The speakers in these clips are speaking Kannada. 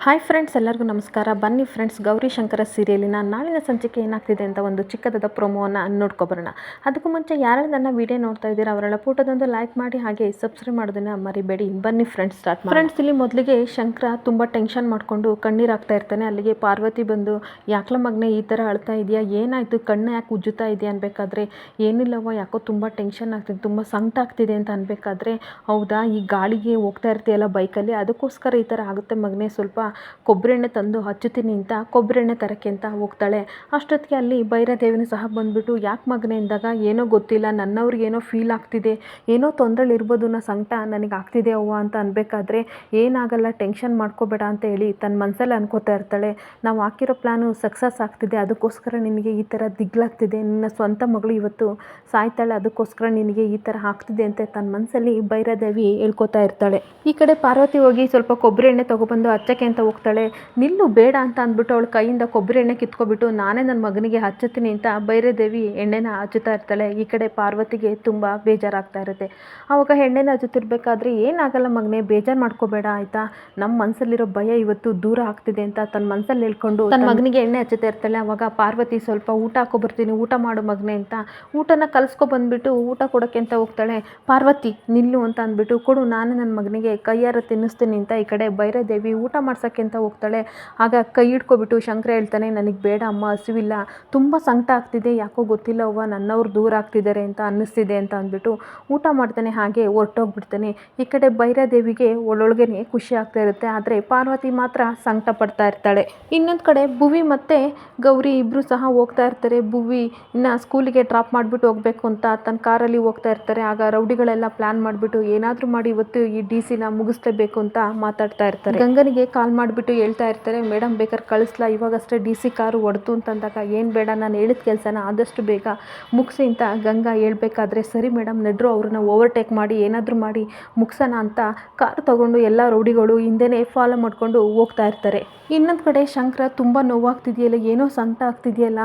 ಹಾಯ್ ಫ್ರೆಂಡ್ಸ್, ಎಲ್ಲರಿಗೂ ನಮಸ್ಕಾರ. ಬನ್ನಿ ಫ್ರೆಂಡ್ಸ್, ಗೌರಿ ಶಂಕರ ಸೀರಿಯಲಿನ ನಾಳಿನ ಸಂಚಿಕೆ ಏನಾಗ್ತಿದೆ ಅಂತ ಒಂದು ಚಿಕ್ಕದಾದ ಪ್ರೊಮೋವನ್ನು ನೋಡ್ಕೊಬರೋಣ. ಅದಕ್ಕೂ ಮುಂಚೆ ಯಾರು ನನ್ನ ವಿಡಿಯೋ ನೋಡ್ತಾ ಇದ್ದೀರಾ ಅವರೆಲ್ಲ ಪುಟದೊಂದು ಲೈಕ್ ಮಾಡಿ, ಹಾಗೆ ಸಬ್ಸ್ಕ್ರೈಬ್ ಮಾಡೋದನ್ನು ಮರಿಬೇಡಿ. ಬನ್ನಿ ಫ್ರೆಂಡ್ಸ್, ಸ್ಟಾರ್ಟ್ ಮಾಡಿ. ಫ್ರೆಂಡ್ಸ್, ಇಲ್ಲಿ ಮೊದಲಿಗೆ ಶಂಕರ ತುಂಬ ಟೆನ್ಷನ್ ಮಾಡಿಕೊಂಡು ಕಣ್ಣೀರಾಗ್ತಾ ಇರ್ತಾನೆ. ಅಲ್ಲಿಗೆ ಪಾರ್ವತಿ ಬಂದು, ಯಾಕ್ಲ ಮಗನೇ ಈ ಥರ ಅಳ್ತಾ ಇದೆಯಾ, ಏನಾಯಿತು, ಕಣ್ಣು ಯಾಕೆ ಉಜ್ಜುತ್ತಾ ಇದೆಯಾ ಅನ್ಬೇಕಾದ್ರೆ, ಏನಿಲ್ಲವ ಯಾಕೋ ತುಂಬ ಟೆನ್ಷನ್ ಆಗ್ತಿದೆ, ತುಂಬ ಸಂಕಟ ಆಗ್ತಿದೆ ಅಂತ ಅನ್ಬೇಕಾದ್ರೆ, ಹೌದಾ ಈ ಗಾಳಿಗೆ ಹೋಗ್ತಾ ಇರ್ತೀಯಲ್ಲ ಬೈಕಲ್ಲಿ, ಅದಕ್ಕೋಸ್ಕರ ಈ ಥರ ಆಗುತ್ತೆ ಮಗನೇ, ಸ್ವಲ್ಪ ಕೊಬ್ಬರಿ ಎಣ್ಣೆ ತಂದು ಹಚ್ಚುತ್ತೀನಿ ಅಂತ ಕೊಬ್ಬರಿ ಎಣ್ಣೆ ತರಕ್ಕೆ ಅಂತ ಹೋಗ್ತಾಳೆ. ಅಷ್ಟೊತ್ತಿಗೆ ಅಲ್ಲಿ ಭೈರದೇವಿನೂ ಸಹ ಬಂದುಬಿಟ್ಟು, ಯಾಕೆ ಮಗನೇ ಅಂದಾಗ, ಏನೋ ಗೊತ್ತಿಲ್ಲ, ನನ್ನವ್ರಿಗೆ ಏನೋ ಫೀಲ್ ಆಗ್ತಿದೆ, ಏನೋ ತೊಂದರೆಲಿ ಇರ್ಬೋದು, ಸಂಕಟ ನನಗೆ ಆಗ್ತಿದೆ ಅವ್ವ ಅಂತ ಅನ್ಬೇಕಾದ್ರೆ, ಏನಾಗಲ್ಲ ಟೆನ್ಷನ್ ಮಾಡ್ಕೋಬೇಡ ಅಂತ ಹೇಳಿ ತನ್ನ ಮನಸ್ಸಲ್ಲಿ ಅನ್ಕೋತಾ ಇರ್ತಾಳೆ. ನಾವು ಹಾಕಿರೋ ಪ್ಲ್ಯಾನು ಸಕ್ಸಸ್ ಆಗ್ತಿದೆ, ಅದಕ್ಕೋಸ್ಕರ ನಿನಗೆ ಈ ಥರ ದಿಗ್ಲಾಗ್ತಿದೆ, ನಿನ್ನ ಸ್ವಂತ ಮಗಳು ಇವತ್ತು ಸಾಯ್ತಾಳೆ, ಅದಕ್ಕೋಸ್ಕರ ನಿನಗೆ ಈ ಥರ ಆಗ್ತಿದೆ ಅಂತ ತನ್ನ ಮನಸ್ಸಲ್ಲಿ ಭೈರದೇವಿ ಹೇಳ್ಕೊತಾ ಇರ್ತಾಳೆ. ಈ ಕಡೆ ಪಾರ್ವತಿ ಹೋಗಿ ಸ್ವಲ್ಪ ಕೊಬ್ಬರಿ ಎಣ್ಣೆ ತೊಗೊಬಂದು ಹಚ್ಚಕ್ಕೆ ಅಂತ ಹೋಗ್ತಾಳೆ. ನಿಲ್ಲು ಬೇಡ ಅಂತ ಅಂದ್ಬಿಟ್ಟು ಅವಳ ಕೈಯಿಂದ ಕೊಬ್ಬರಿ ಎಣ್ಣೆ ಕಿತ್ಕೊಬಿಟ್ಟು, ನಾನೇ ನನ್ನ ಮಗನಿಗೆ ಹಚ್ಚುತ್ತೀನಿ ಅಂತ ಭೈರದೇವಿ ಎಣ್ಣೆನ ಹಚ್ಚುತ್ತಾ ಇರ್ತಾಳೆ. ಈ ಕಡೆ ಪಾರ್ವತಿಗೆ ತುಂಬ ಬೇಜಾರಾಗ್ತಾ ಇರುತ್ತೆ. ಆವಾಗ ಎಣ್ಣೆನ ಹಚ್ಚುತ್ತಿರ್ಬೇಕಾದ್ರೆ, ಏನಾಗಲ್ಲ ಮಗನೇ, ಬೇಜಾರು ಮಾಡ್ಕೋಬೇಡ ಆಯಿತಾ, ನಮ್ಮ ಮನಸ್ಸಲ್ಲಿರೋ ಭಯ ಇವತ್ತು ದೂರ ಆಗ್ತಿದೆ ಅಂತ ತನ್ನ ಮನಸ್ಸಲ್ಲಿ ಹೇಳ್ಕೊಂಡು ತನ್ನ ಮಗನಿಗೆ ಎಣ್ಣೆ ಹಚ್ಚುತ್ತಾ ಇರ್ತಾಳೆ. ಆವಾಗ ಪಾರ್ವತಿ, ಸ್ವಲ್ಪ ಊಟ ಹಾಕೊಬರ್ತೀನಿ, ಊಟ ಮಾಡು ಮಗನೇ ಅಂತ ಊಟನ ಕಲಿಸ್ಕೊಬಂದ್ಬಿಟ್ಟು ಊಟ ಕೊಡೋಕ್ಕೆ ಅಂತ ಹೋಗ್ತಾಳೆ. ಪಾರ್ವತಿ ನಿಲ್ಲು ಅಂತ ಅಂದ್ಬಿಟ್ಟು, ಕೊಡು ನಾನೇ ನನ್ನ ಮಗನಿಗೆ ಕೈಯಾರ ತಿನ್ನಿಸ್ತೀನಿ ಅಂತ ಈ ಕಡೆ ಭೈರದೇವಿ ಊಟ ಮಾಡ್ಸೋಕ್ಕೆ ಅಂತ ಹೋಗ್ತಾಳೆ. ಆಗ ಕೈ ಹಿಡ್ಕೊಬಿಟ್ಟು ಶಂಕರ ಹೇಳ್ತಾನೆ, ನನಗೆ ಬೇಡ ಅಮ್ಮ, ಹಸಿವಿಲ್ಲ, ತುಂಬ ಸಂಕಟ ಆಗ್ತಿದೆ, ಯಾಕೋ ಗೊತ್ತಿಲ್ಲ ಅವ್ವ, ನನ್ನವ್ರು ದೂರ ಆಗ್ತಿದ್ದಾರೆ ಅಂತ ಅನ್ನಿಸ್ತಿದೆ ಅಂತ ಅಂದ್ಬಿಟ್ಟು ಊಟ ಮಾಡ್ತಾನೆ. ಹಾಗೆ ಹೊರಟೋಗ್ಬಿಡ್ತಾನೆ. ಈ ಕಡೆ ಭೈರದೇವಿಗೆ ಒಳೊಳಗೇನೆ ಖುಷಿ ಆಗ್ತಾ ಇರುತ್ತೆ, ಆದರೆ ಪಾರ್ವತಿ ಮಾತ್ರ ಸಂಕಟ ಪಡ್ತಾ ಇರ್ತಾಳೆ. ಇನ್ನೊಂದು ಕಡೆ ಭುವಿ ಮತ್ತು ಗೌರಿ ಇಬ್ಬರು ಸಹ ಹೋಗ್ತಾ ಇರ್ತಾರೆ. ಭುವಿ ಇನ್ನು ಸ್ಕೂಲಿಗೆ ಡ್ರಾಪ್ ಮಾಡಿಬಿಟ್ಟು ಹೋಗಬೇಕು ಅಂತ ತನ್ನ ಕಾರಲ್ಲಿ ಹೋಗ್ತಾ ಇರ್ತಾರೆ. ಆಗ ರೌಡಿಗಳೆಲ್ಲ ಪ್ಲ್ಯಾನ್ ಮಾಡಿಬಿಟ್ಟು, ಏನಾದರೂ ಮಾಡಿ ಇವತ್ತು ಈ DC ಮುಗಿಸ್ಲೇಬೇಕು ಅಂತ ಮಾತಾಡ್ತಾ ಇರ್ತಾರೆ. ಗಂಗನಿಗೆ ಕಾಲ್ ಮಾಡಿಬಿಟ್ಟು ಹೇಳ್ತಾ ಇರ್ತಾರೆ, ಮೇಡಮ್ ಬೇಕಾದ್ರೆ ಕಳಿಸ್ಲಾ, ಇವಾಗಷ್ಟೇ DC ಕಾರು ಹೊಡ್ತು ಅಂತಂದಾಗ, ಏನು ಬೇಡ, ನಾನು ಹೇಳಿದ ಕೆಲಸನ ಆದಷ್ಟು ಬೇಗ ಮುಗಿಸಿ ಅಂತ ಗಂಗಾ ಹೇಳ್ಬೇಕಾದ್ರೆ, ಸರಿ ಮೇಡಮ್ ನಡ್ರು, ಅವ್ರನ್ನ ಓವರ್ಟೇಕ್ ಮಾಡಿ ಏನಾದರೂ ಮಾಡಿ ಮುಗಿಸೋಣ ಅಂತ ಕಾರು ತೊಗೊಂಡು ಎಲ್ಲ ರೌಡಿಗಳು ಹಿಂದೆನೇ ಫಾಲೋ ಮಾಡಿಕೊಂಡು ಹೋಗ್ತಾ ಇರ್ತಾರೆ. ಇನ್ನೊಂದು ಕಡೆ ಶಂಕರ, ತುಂಬ ನೋವಾಗ್ತಿದೆಯಲ್ಲ, ಏನೋ ಸಂಕಟ ಆಗ್ತಿದೆಯಲ್ಲ,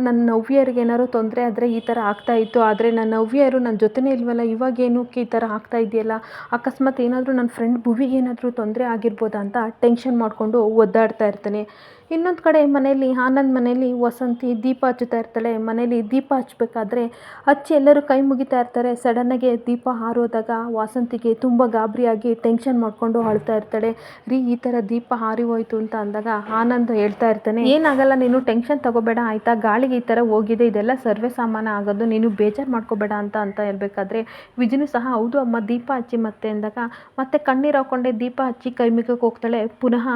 ನನ್ನ ನವ್ಯರಿಗೆ ಏನಾದ್ರು ತೊಂದರೆ ಆದರೆ ಈ ಥರ ಆಗ್ತಾ ಇತ್ತು, ಆದರೆ ನನ್ನ ನವ್ಯರು ನನ್ನ ಜೊತೆನೇ ಇಲ್ವಲ್ಲ, ಇವಾಗೇನಕ್ಕೆ ಈ ಥರ ಆಗ್ತಾ ಇದೆಯಲ್ಲ, ಅಕಸ್ಮಾತ್ ಏನಾದರೂ ನನ್ನ ಫ್ರೆಂಡ್ ಭುವಿಗೆ ಏನಾದರೂ ತೊಂದರೆ ಆಗಿರ್ಬೋದಾ ಅಂತ ಟೆನ್ಷನ್ ಮಾಡಿಕೊಂಡು ಒದ್ದಾಡ್ತಾ ಇರ್ತಾನೆ. ಇನ್ನೊಂದು ಕಡೆ ಮನೆಯಲ್ಲಿ ಆನಂದ್ ಮನೆಯಲ್ಲಿ ವಸಂತಿ ದೀಪ ಹಚ್ಚುತ್ತಾ ಇರ್ತಾಳೆ. ಮನೇಲಿ ದೀಪ ಹಚ್ಚಬೇಕಾದ್ರೆ ಹಚ್ಚಿ ಎಲ್ಲರೂ ಕೈ ಮುಗಿತಾ ಇರ್ತಾರೆ. ಸಡನ್ನಾಗಿ ದೀಪ ಹಾರೋದಾಗ ವಸಂತಿಗೆ ತುಂಬ ಗಾಬರಿಯಾಗಿ ಟೆನ್ಷನ್ ಮಾಡಿಕೊಂಡು ಅಳ್ತಾ ಇರ್ತಾಳೆ. ರೀ, ಈ ಥರ ದೀಪ ಹಾರಿ ಹೋಯ್ತು ಅಂತ ಅಂದಾಗ ಆನಂದ್ ಹೇಳ್ತಾ ಇರ್ತಾನೆ, ಏನಾಗಲ್ಲ, ನೀನು ಟೆನ್ಷನ್ ತಗೋಬೇಡ ಆಯಿತಾ, ಗಾಳಿಗೆ ಈ ಥರ ಹೋಗಿದೆ, ಇದೆಲ್ಲ ಸರ್ವೇ ಸಾಮಾನ್ಯ ಆಗೋದು, ನೀನು ಬೇಜಾರು ಮಾಡ್ಕೋಬೇಡ ಅಂತ ಹೇಳ್ಬೇಕಾದ್ರೆ ವಿಜಯನು ಸಹ, ಹೌದು ಅಮ್ಮ, ದೀಪ ಹಚ್ಚಿ ಮತ್ತೆ ಅಂದಾಗ ಮತ್ತೆ ಕಣ್ಣೀರು ಹಾಕ್ಕೊಂಡೆ ದೀಪ ಹಚ್ಚಿ ಕೈ ಮುಗಿಯೋಕೆ ಹೋಗ್ತಾಳೆ. ಪುನಃ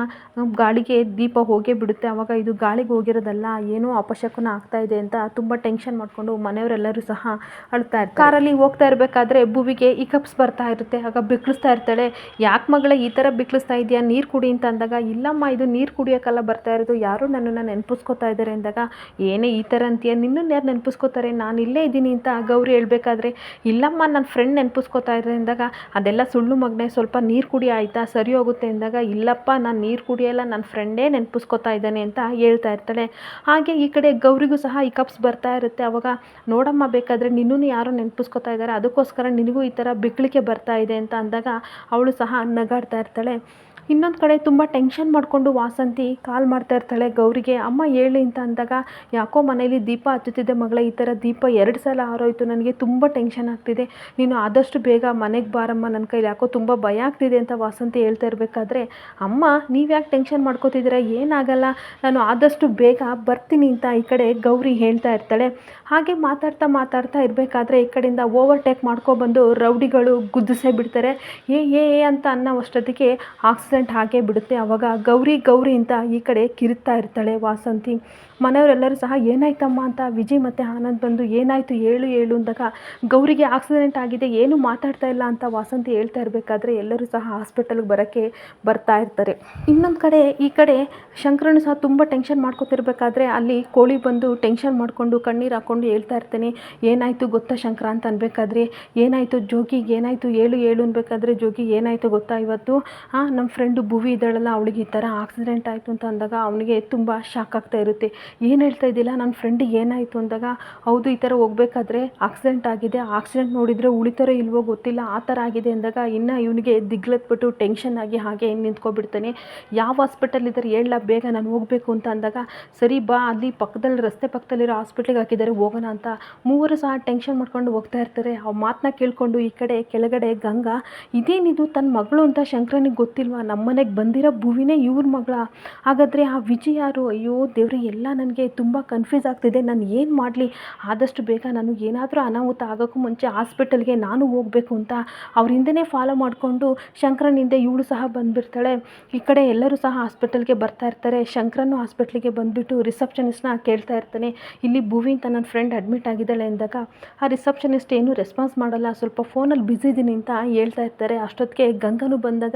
ಗಾಳಿಗೆ ದೀಪ ಹೋಗೇ ಬಿಡುತ್ತೆ. ಆವಾಗ ಇದು ಗಾಳಿಗೆ ಹೋಗಿರೋದಲ್ಲ, ಏನೋ ಅಪಶಕುನ ಆಗ್ತಾ ಇದೆ ಅಂತ ತುಂಬ ಟೆನ್ಷನ್ ಮಾಡಿಕೊಂಡು ಮನೆಯವರೆಲ್ಲರೂ ಸಹ ಅಳ್ತಾ ಇರ್ತಾರೆ. ಕಾರಲ್ಲಿ ಹೋಗ್ತಾ ಇರಬೇಕಾದ್ರೆ ಭುವಿಗೆ ಇಕಪ್ಸ್ ಬರ್ತಾ ಇರುತ್ತೆ. ಆಗ ಬಿಕ್ಳಿಸ್ತಾ ಇರ್ತಾಳೆ, ಯಾಕೆ ಮಗಳೇ ಈ ಥರ ಬಿಕ್ಳಿಸ್ತಾ ಇದೆಯಾ, ನೀರು ಕುಡಿ ಅಂತ ಅಂದಾಗ, ಇಲ್ಲಮ್ಮ ಇದು ನೀರು ಕುಡಿಯೋಕ್ಕೆಲ್ಲ ಬರ್ತಾ ಇರೋದು, ಯಾರು ನನ್ನನ್ನು ನೆನಪಿಸ್ಕೋತಾ ಇದ್ದಾರೆ ಅಂದಾಗ, ಏನೇ ಈ ಥರ ಅಂತೀಯ, ನಿನ್ನನ್ನು ಯಾರು ನೆನಪಿಸ್ಕೋತಾರೆ, ನಾನು ಇಲ್ಲೇ ಇದ್ದೀನಿ ಅಂತ ಗೌರಿ ಹೇಳ್ಬೇಕಾದ್ರೆ, ಇಲ್ಲಮ್ಮ ನನ್ನ ಫ್ರೆಂಡ್ ನೆನಪಿಸ್ಕೋತಾ ಇದ್ದಾರೆ ಅಂದಾಗ, ಅದೆಲ್ಲ ಸುಳ್ಳು ಮಗನೇ, ಸ್ವಲ್ಪ ನೀರು ಕುಡಿ ಆಯಿತಾ, ಸರಿ ಹೋಗುತ್ತೆ ಅಂದಾಗ, ಇಲ್ಲಪ್ಪ ನಾನು ನೀರು ಕುಡಿಯಲ್ಲ, ನನ್ನ ಫ್ರೆಂಡೇ ನೆನಪಿಸ್ಕೋತಾ ಇದ್ದಾನೆ ಅಂತ ಹೇಳ್ತಾ ಇರ್ತಾಳೆ. ಹಾಗೆ ಈ ಕಡೆ ಗೌರಿಗೂ ಸಹ ಈ ಕಪ್ಸ್ ಬರ್ತಾ ಇರುತ್ತೆ. ಅವಾಗ, ನೋಡಮ್ಮ ಬೇಕಾದರೆ ನಿನ್ನೂ ಯಾರೋ ನೆನಪಿಸ್ಕೋತಾ ಇದ್ದಾರೆ, ಅದಕ್ಕೋಸ್ಕರ ನಿನಗೂ ಈ ಥರ ಬಿಕ್ಳಿಕೆ ಬರ್ತಾ ಇದೆ ಅಂತ ಅಂದಾಗ ಅವಳು ಸಹ ನಗಾಡ್ತಾ ಇರ್ತಾಳೆ. ಇನ್ನೊಂದು ಕಡೆ ತುಂಬ ಟೆನ್ಷನ್ ಮಾಡಿಕೊಂಡು ವಾಸಂತಿ ಕಾಲ್ ಮಾಡ್ತಾ ಇರ್ತಾಳೆ ಗೌರಿಗೆ, ಅಮ್ಮ ಹೇಳಿ ಅಂತ ಅಂದಾಗ, ಯಾಕೋ ಮನೇಲಿ ದೀಪ ಹಚ್ಚುತ್ತಿದ್ದೆ ಮಗಳೇ, ಈ ಥರ ದೀಪ 2 ಸಲ ಹಾರೋಯ್ತು, ನನಗೆ ತುಂಬ ಟೆನ್ಷನ್ ಆಗ್ತಿದೆ, ನೀನು ಆದಷ್ಟು ಬೇಗ ಮನೆಗೆ ಬಾರಮ್ಮ, ನನ್ನ ಕೈಲಿ ಯಾಕೋ ತುಂಬ ಭಯ ಆಗ್ತಿದೆ ಅಂತ ವಾಸಂತಿ ಹೇಳ್ತಾ ಇರಬೇಕಾದ್ರೆ, ಅಮ್ಮ ನೀವು ಯಾಕೆ ಟೆನ್ಷನ್ ಮಾಡ್ಕೋತಿದ್ದೀರಾ, ಏನಾಗಲ್ಲ, ನಾನು ಆದಷ್ಟು ಬೇಗ ಬರ್ತೀನಿ ಅಂತ ಈ ಕಡೆ ಗೌರಿ ಹೇಳ್ತಾ ಇರ್ತಾಳೆ. ಹಾಗೆ ಮಾತಾಡ್ತಾ ಇರಬೇಕಾದ್ರೆ ಈ ಕಡೆಯಿಂದ ಓವರ್ಟೇಕ್ ಮಾಡ್ಕೊಬಂದು ರೌಡಿಗಳು ಗುದ್ದಿಸೇ ಬಿಡ್ತಾರೆ. ಏ ಅಂತ ಅನ್ನೋ ಅಷ್ಟೊತ್ತಿಗೆ ಆಕ್ಸಿಡೆಂಟ್ ಆಗೇ ಬಿಡುತ್ತೆ. ಆವಾಗ ಗೌರಿ ಅಂತ ಈ ಕಡೆ ಕಿರುತ್ತಾ ಇರ್ತಾಳೆ ವಾಸಂತಿ. ಮನೆಯವರೆಲ್ಲರೂ ಸಹ ಏನಾಯ್ತಮ್ಮ ಅಂತ ವಿಜಯ್ ಮತ್ತು ಆನಂದ್ ಬಂದು, ಏನಾಯಿತು ಹೇಳು ಅಂದಾಗ, ಗೌರಿಗೆ ಆಕ್ಸಿಡೆಂಟ್ ಆಗಿದೆ, ಏನು ಮಾತಾಡ್ತಾ ಇಲ್ಲ ಅಂತ ವಾಸಂತಿ ಹೇಳ್ತಾ ಇರಬೇಕಾದ್ರೆ ಎಲ್ಲರೂ ಸಹ ಹಾಸ್ಪಿಟಲ್ಗೆ ಬರ್ತಾ ಇರ್ತಾರೆ. ಇನ್ನೊಂದು ಕಡೆ ಈ ಕಡೆ ಶಂಕರನು ಸಹ ತುಂಬ ಟೆನ್ಷನ್ ಮಾಡ್ಕೊತಿರ್ಬೇಕಾದ್ರೆ ಅಲ್ಲಿ ಕೋಳಿ ಬಂದು ಟೆನ್ಷನ್ ಮಾಡಿಕೊಂಡು ಕಣ್ಣೀರು ಹಾಕ್ಕೊಂಡು ಹೇಳ್ತಾ ಇರ್ತಾನೆ, ಏನಾಯಿತು ಗೊತ್ತಾ ಶಂಕರ ಅಂತ ಅನ್ಬೇಕಾದ್ರೆ, ಏನಾಯಿತು ಜೋಗಿ, ಏನಾಯಿತು ಹೇಳು ಅನ್ಬೇಕಾದ್ರೆ, ಜೋಗಿ ಏನಾಯಿತು ಗೊತ್ತಾ, ಇವತ್ತು ನಮ್ಮ ಫ್ರೆಂಡು ಭುವಿ ಇದ್ದಾಳಲ್ಲ ಅವಳಿಗೆ ಈ ಥರ ಆಕ್ಸಿಡೆಂಟ್ ಆಯಿತು ಅಂತ ಅಂದಾಗ ಅವನಿಗೆ ತುಂಬ ಶಾಕ್ ಆಗ್ತಾ ಇರುತ್ತೆ. ಏನು ಹೇಳ್ತಾ ಇದ್ದಿಲ್ಲ, ನನ್ನ ಫ್ರೆಂಡಿಗೆ ಏನಾಯಿತು ಅಂದಾಗ ಹೌದು ಈ ಥರ ಹೋಗ್ಬೇಕಾದ್ರೆ ಆಕ್ಸಿಡೆಂಟ್ ಆಗಿದೆ, ಆಕ್ಸಿಡೆಂಟ್ ನೋಡಿದರೆ ಉಳಿತಾರೋ ಇಲ್ವೋ ಗೊತ್ತಿಲ್ಲ, ಆ ಥರ ಆಗಿದೆ ಅಂದಾಗ ಇನ್ನು ಇವನಿಗೆ ದಿಗ್ಲತ್ಬಿಟ್ಟು ಟೆನ್ಷನ್ ಆಗಿ ಹಾಗೆ ನಿಂತ್ಕೊಬಿಡ್ತಾನೆ. ಯಾವ ಹಾಸ್ಪಿಟಲ್ ಇದ್ದಾರೆ ಹೇಳಲ್ಲ, ಬೇಗ ನಾನು ಹೋಗಬೇಕು ಅಂತ ಅಂದಾಗ ಸರಿ ಬಾ, ಅಲ್ಲಿ ಪಕ್ಕದಲ್ಲಿ ರಸ್ತೆ ಪಕ್ಕದಲ್ಲಿರೋ ಹಾಸ್ಪಿಟ್ಲಿಗೆ ಹಾಕಿದ್ದಾರೆ ಹೋಗೋಣ ಅಂತ ಮೂವರು ಸಹ ಟೆನ್ಷನ್ ಮಾಡ್ಕೊಂಡು ಹೋಗ್ತಾ ಇರ್ತಾರೆ. ಆ ಮಾತನ್ನ ಕೇಳಿಕೊಂಡು ಈ ಕಡೆ ಕೆಳಗಡೆ ಗಂಗಾ, ಇದೇನಿದು ತನ್ನ ಮಗಳು ಅಂತ ಶಂಕರನಿಗೆ ಗೊತ್ತಿಲ್ವಾ, ನಮ್ಮನೆಗೆ ಬಂದಿರೋ ಭುವಿನೇ ಇವ್ರ ಮಗಳ, ಹಾಗಾದರೆ ಆ ವಿಜಯ್ ಯಾರು? ಅಯ್ಯೋ ದೇವ್ರಿ, ಎಲ್ಲ ನನಗೆ ತುಂಬ ಕನ್ಫ್ಯೂಸ್ ಆಗ್ತಿದೆ, ನಾನು ಏನು ಮಾಡಲಿ, ಆದಷ್ಟು ಬೇಗ ನಾನು ಏನಾದರೂ ಅನಾಹುತ ಆಗೋಕ್ಕೂ ಮುಂಚೆ ಹಾಸ್ಪಿಟಲ್ಗೆ ನಾನು ಹೋಗಬೇಕು ಅಂತ ಅವ್ರ ಹಿಂದೆನೇ ಫಾಲೋ ಮಾಡಿಕೊಂಡು ಶಂಕರನ ಹಿಂದೆ ಇವಳು ಸಹ ಬಂದುಬಿಡ್ತಾಳೆ. ಈ ಕಡೆ ಎಲ್ಲರೂ ಸಹ ಹಾಸ್ಪಿಟಲ್ಗೆ ಬರ್ತಾ ಇರ್ತಾರೆ. ಶಂಕರನು ಹಾಸ್ಪಿಟ್ಲಿಗೆ ಬಂದುಬಿಟ್ಟು ರಿಸೆಪ್ಷನಿಸ್ಟ್ನ ಕೇಳ್ತಾ ಇರ್ತಾನೆ, ಇಲ್ಲಿ ಭುವಿ ಅಂತ ನನ್ನ ಫ್ರೆಂಡ್ ಅಡ್ಮಿಟ್ ಆಗಿದ್ದಾಳೆ ಅಂದಾಗ ಆ ರಿಸೆಪ್ಷನಿಸ್ಟ್ ಏನೂ ರೆಸ್ಪಾನ್ಸ್ ಮಾಡಲ್ಲ, ಸ್ವಲ್ಪ ಫೋನಲ್ಲಿ ಬ್ಯುಸಿ ಇದ್ದೀನಿ ಅಂತ ಹೇಳ್ತಾ ಇರ್ತಾರೆ. ಅಷ್ಟೊತ್ತಿಗೆ ಗಂಗನು ಬಂದಾಗ,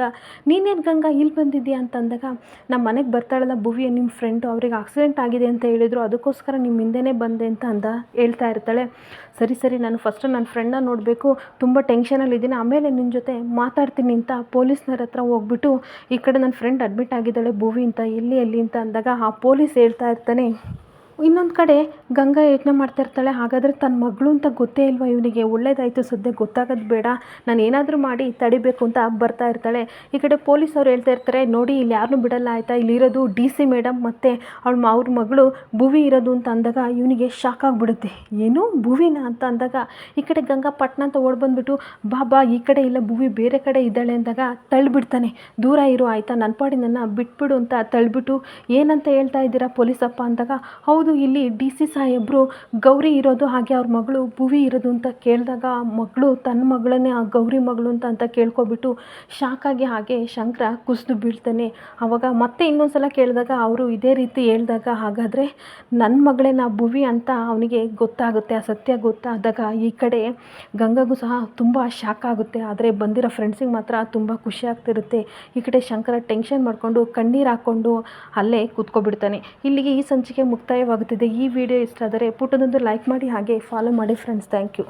ನೀನೇನು ಗಂಗಾ ಇಲ್ಲಿ ಬಂದಿದ್ದೀಯಾ ಅಂತ ಅಂದಾಗ, ನಮ್ಮ ಮನೆಗೆ ಬರ್ತಾಳಲ್ಲ ಭುವಿ ನಿಮ್ಮ ಫ್ರೆಂಡು, ಅವ್ರಿಗೆ ಆಕ್ಸಿಡೆಂಟ್ ಆಗಿದೆ ಅಂತ ಹೇಳಿದರು, ಅದಕ್ಕೋಸ್ಕರ ನಿಮ್ಮ ಹಿಂದೆನೇ ಬಂದೆ ಅಂತ ಹೇಳ್ತಾ ಇರ್ತಾಳೆ. ಸರಿ ನಾನು ಫಸ್ಟು ನನ್ನ ಫ್ರೆಂಡನ್ನ ನೋಡಬೇಕು, ತುಂಬ ಟೆನ್ಷನಲ್ಲಿದ್ದೀನಿ, ಆಮೇಲೆ ನಿನ್ನ ಜೊತೆ ಮಾತಾಡ್ತೀನಿ ಅಂತ ಪೊಲೀಸ್ನವ್ರ ಹತ್ರ ಹೋಗ್ಬಿಟ್ಟು ಈ ಕಡೆ ನನ್ನ ಫ್ರೆಂಡ್ ಅಡ್ಮಿಟ್ ಆಗಿದ್ದಾಳೆ ಭುವಿ ಅಂತ, ಎಲ್ಲಿ ಅಂತ ಅಂದಾಗ ಆ ಪೊಲೀಸ್ ಹೇಳ್ತಾ ಇರ್ತಾನೆ. ಇನ್ನೊಂದು ಕಡೆ ಗಂಗಾ ಯೋಚನೆ ಮಾಡ್ತಾ ಇರ್ತಾಳೆ, ಹಾಗಾದರೆ ತನ್ನ ಮಗಳು ಅಂತ ಗೊತ್ತೇ ಇಲ್ವಾ ಇವನಿಗೆ, ಒಳ್ಳೇದಾಯಿತು ಸದ್ಯ ಗೊತ್ತಾಗೋದು ಬೇಡ, ನಾನು ಏನಾದರೂ ಮಾಡಿ ತಡಿಬೇಕು ಅಂತ ಬರ್ತಾ ಇರ್ತಾಳೆ. ಈ ಕಡೆ ಪೊಲೀಸವ್ರು ಹೇಳ್ತಾ ಇರ್ತಾರೆ, ನೋಡಿ ಇಲ್ಲಿ ಯಾರನ್ನೂ ಬಿಡಲ್ಲ ಆಯಿತಾ, ಇಲ್ಲಿರೋದು DC ಮೇಡಮ್ ಮತ್ತು ಅವ್ರ ಮಗಳು ಭುವಿ ಇರೋದು ಅಂತ ಅಂದಾಗ ಇವನಿಗೆ ಶಾಕ್ ಆಗಿಬಿಡುತ್ತೆ. ಏನು ಭುವಿನ ಅಂತ ಅಂದಾಗ ಈ ಕಡೆ ಗಂಗಾ ಪಟ್ನ ಅಂತ ಓಡ್ಬಂದ್ಬಿಟ್ಟು ಬಾ ಈ ಕಡೆ ಇಲ್ಲ ಭುವಿ ಬೇರೆ ಕಡೆ ಇದ್ದಾಳೆ ಅಂದಾಗ ತಳ್ಳಿಬಿಡ್ತಾನೆ, ದೂರ ಇರು ಆಯಿತಾ, ನನ್ನ ಪಾಡಿ ನನ್ನ ಬಿಟ್ಬಿಡು ಅಂತ ತಳ್ಳಿಬಿಟ್ಟು ಏನಂತ ಹೇಳ್ತಾ ಇದ್ದೀರಾ ಪೊಲೀಸಪ್ಪ ಅಂದಾಗ, ಹೌದು ಇಲ್ಲಿ DC ಸಾಹೇಬರು ಗೌರಿ ಇರೋದು ಹಾಗೆ ಅವ್ರ ಮಗಳು ಭುವಿ ಇರೋದು ಅಂತ ಕೇಳಿದಾಗ ಮಗಳು ತನ್ನ ಮಗಳನ್ನೇ ಆ ಗೌರಿ ಮಗಳು ಅಂತ ಕೇಳ್ಕೊಬಿಟ್ಟು ಶಾಕಾಗಿ ಹಾಗೆ ಶಂಕರ ಕುಸಿದು ಬೀಳ್ತಾನೆ. ಆವಾಗ ಮತ್ತೆ ಇನ್ನೊಂದ್ಸಲ ಕೇಳಿದಾಗ ಅವರು ಇದೇ ರೀತಿ ಹೇಳಿದಾಗ ಹಾಗಾದರೆ ನನ್ನ ಮಗಳೇನ ಭುವಿ ಅಂತ ಅವನಿಗೆ ಗೊತ್ತಾಗುತ್ತೆ. ಆ ಸತ್ಯ ಗೊತ್ತಾದಾಗ ಈ ಕಡೆ ಗಂಗಾಗೂ ಸಹ ತುಂಬ ಶಾಕ್ ಆಗುತ್ತೆ, ಆದರೆ ಬಂದಿರೋ ಫ್ರೆಂಡ್ಸಿಗೆ ಮಾತ್ರ ತುಂಬ ಖುಷಿ ಆಗ್ತಿರುತ್ತೆ. ಈ ಕಡೆ ಶಂಕರ ಟೆನ್ಷನ್ ಮಾಡಿಕೊಂಡು ಕಣ್ಣೀರು ಹಾಕ್ಕೊಂಡು ಅಲ್ಲೇ ಕೂತ್ಕೊಬಿಡ್ತಾನೆ. ಇಲ್ಲಿಗೆ ಈ ಸಂಚಿಕೆ ಮುಕ್ತಾಯವಾಗುತ್ತಿದೆ. ಈ ವಿಡಿಯೋ ಇಷ್ಟ ಆದರೆ ಪುಟದೊಂದು ಲೈಕ್ ಮಾಡಿ ಹಾಗೆ ಫಾಲೋ ಮಾಡಿ ಫ್ರೆಂಡ್ಸ್. Thank you.